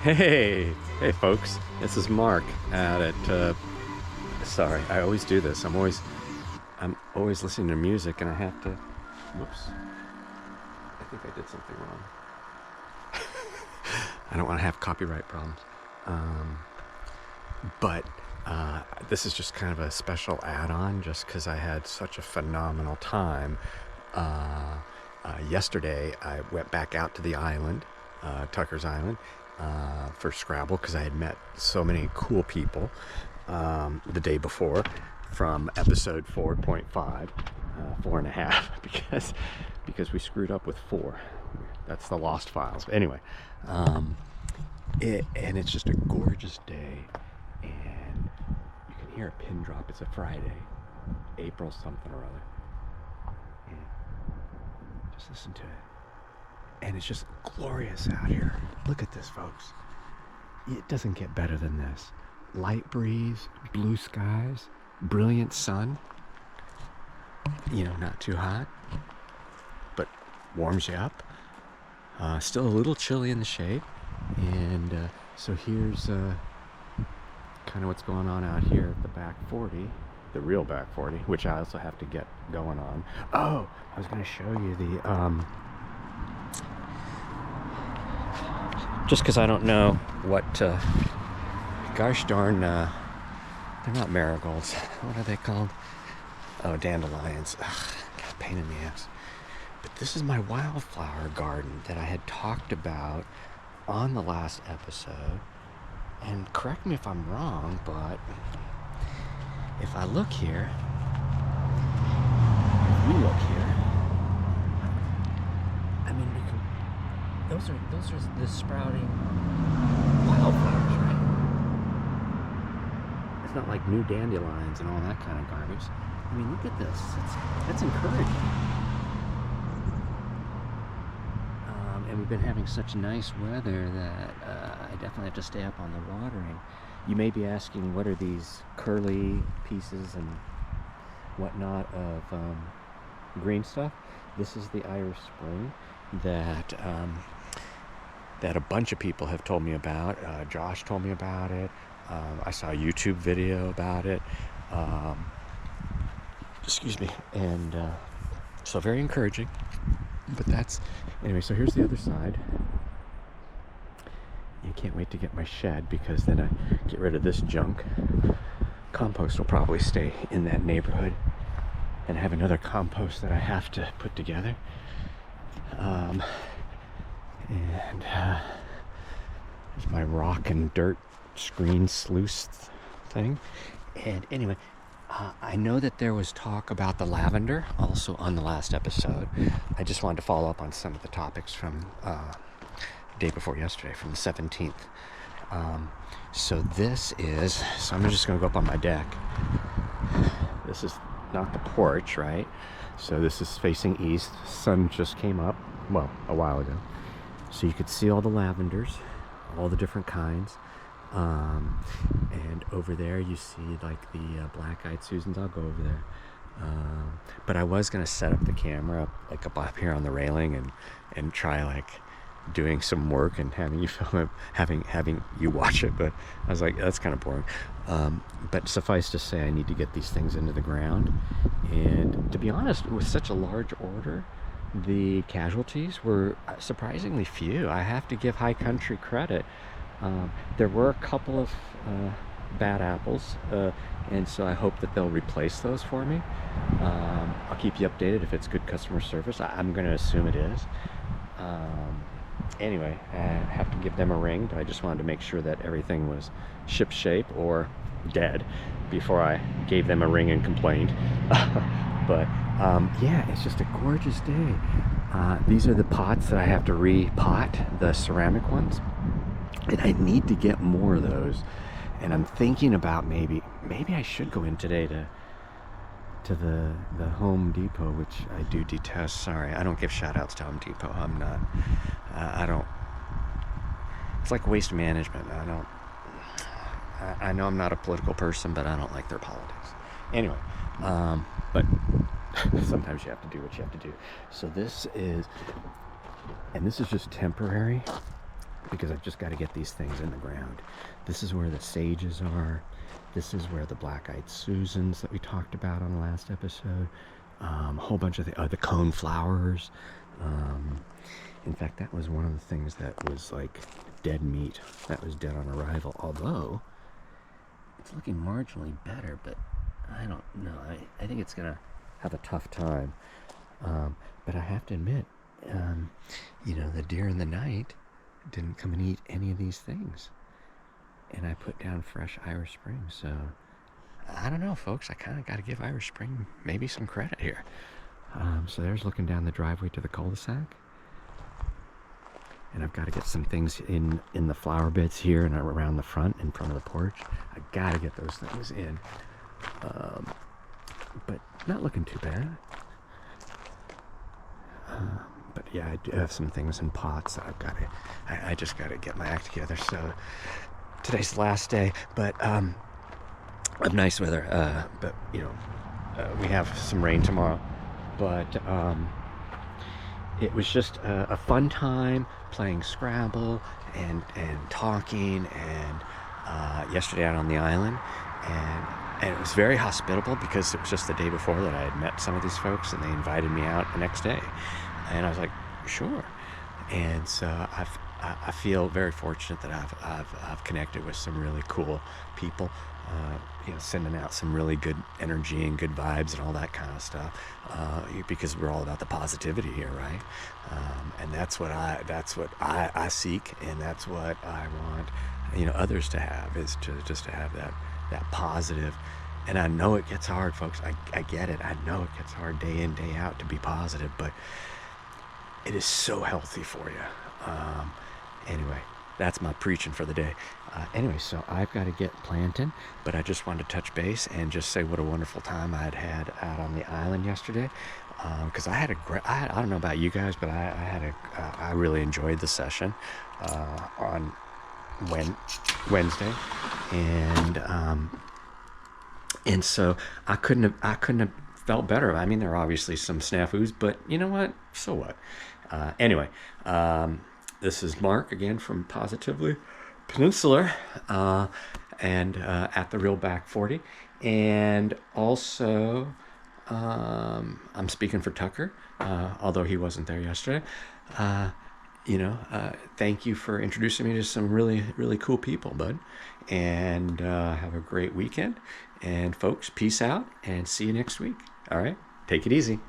Hey folks, this is Mark out at, sorry, I always do this. I'm always listening to music and I have to, whoops, I think I did something wrong. I don't want to have copyright problems. But this is just kind of a special add-on just because I had such a phenomenal time. Yesterday I went back out to the island, Tucker's Island, for Scrabble because I had met so many cool people the day before from episode 4.5, 4.5, because we screwed up with 4. That's the lost files. But anyway, and it's just a gorgeous day, and you can hear a pin drop. It's a Friday, April something or other. And just listen to it. And it's just glorious out here. Look at this, folks. It doesn't get better than this. Light breeze, blue skies, brilliant sun. You know, not too hot, but warms you up. Still a little chilly in the shade. And so here's kind of what's going on out here at the back 40, the real back 40, which I also have to get going on. Oh, I was going to show you the... just because I don't know what, gosh darn, they're not marigolds. What are they called? Oh, dandelions. Ugh, pain in the ass. But this is my wildflower garden that I had talked about on the last episode. And correct me if I'm wrong, but if I look here, if you look here, I mean, you can, those are the sprouting wildflowers, right? It's not like new dandelions and all that kind of garbage. I mean, look at this. That's encouraging. And we've been having such nice weather that I definitely have to stay up on the watering. You may be asking, what are these curly pieces and whatnot of green stuff? This is the Irish Spring that that a bunch of people have told me about. Josh told me about it. I saw a YouTube video about it. Excuse me. And so very encouraging. But that's, anyway, so here's the other side. I can't wait to get my shed because then I get rid of this junk. Compost will probably stay in that neighborhood, and I have another compost that I have to put together. And there's my rock and dirt screen sluice thing. And anyway, I know that there was talk about the lavender also on the last episode. I just wanted to follow up on some of the topics from day before yesterday, from the 17th. So I'm just going to go up on my deck. This is not the porch, right? So this is facing east. Sun just came up, well, a while ago. So you could see all the lavenders, all the different kinds. And over there you see like the black-eyed Susans. I'll go over there. But I was going to set up the camera up here on the railing and try like doing some work and having you film it, having you watch it. But I was like, that's kind of boring. But suffice to say, I need to get these things into the ground. And to be honest, with such a large order, the casualties were surprisingly few. I have to give High Country credit. There were a couple of bad apples, and so I hope that they'll replace those for me. I'll keep you updated if it's good customer service. I'm going to assume it is. Anyway, I have to give them a ring, but I just wanted to make sure that everything was shipshape or dead before I gave them a ring and complained. But yeah, it's just a gorgeous day. These are the pots that I have to re-pot, the ceramic ones. And I need to get more of those. And I'm thinking about maybe I should go in today to the Home Depot, which I do detest. Sorry, I don't give shout outs to Home Depot. I'm not, I don't, it's like waste management. I know I'm not a political person, but I don't like their politics. Anyway, but sometimes you have to do what you have to do. So this is just temporary. because I've just got to get these things in the ground. This is where the sages are. This is where the black-eyed Susans that we talked about on the last episode. A whole bunch of the cone flowers. In fact, that was one of the things that was like dead meat. That was dead on arrival. Although it's looking marginally better, but I don't know. I think it's gonna have a tough time. But I have to admit, the deer in the night didn't come and eat any of these things. And I put down fresh Irish Spring. So I don't know, folks. I kind of got to give Irish Spring maybe some credit here. So there's looking down the driveway to the cul-de-sac. And I've got to get some things in the flower beds here and around the front, in front of the porch. I got to get those things in. But not looking too bad. But yeah, I do have some things in pots that I've got to, I just got to get my act together. So today's the last day, but of nice weather. But we have some rain tomorrow. But it was just a fun time playing Scrabble and talking, and yesterday out on the island, and it was very hospitable because it was just the day before that I had met some of these folks, and they invited me out the next day, and I was like, sure. And so I feel very fortunate that I've connected with some really cool people, sending out some really good energy and good vibes and all that kind of stuff, because we're all about the positivity here, right? And that's what I seek, and that's what I want, others to have, is to have that positive. And I know it gets hard, folks. I get it. I know it gets hard day in, day out to be positive, but it is so healthy for you. Anyway, that's my preaching for the day. Anyway, so I've got to get planting, but I just wanted to touch base and just say what a wonderful time I'd had out on the island yesterday. Because I had I don't know about you guys, but I really enjoyed the session on Wednesday, and so I couldn't have felt better. I mean, there are obviously some snafus, but you know what? So what? Anyway, this is Mark again from Positively Peninsular, and at the Real Back 40, and also I'm speaking for Tucker, although he wasn't there yesterday. Thank you for introducing me to some really, really cool people, bud, and have a great weekend. And folks, peace out, and see you next week. All right, take it easy.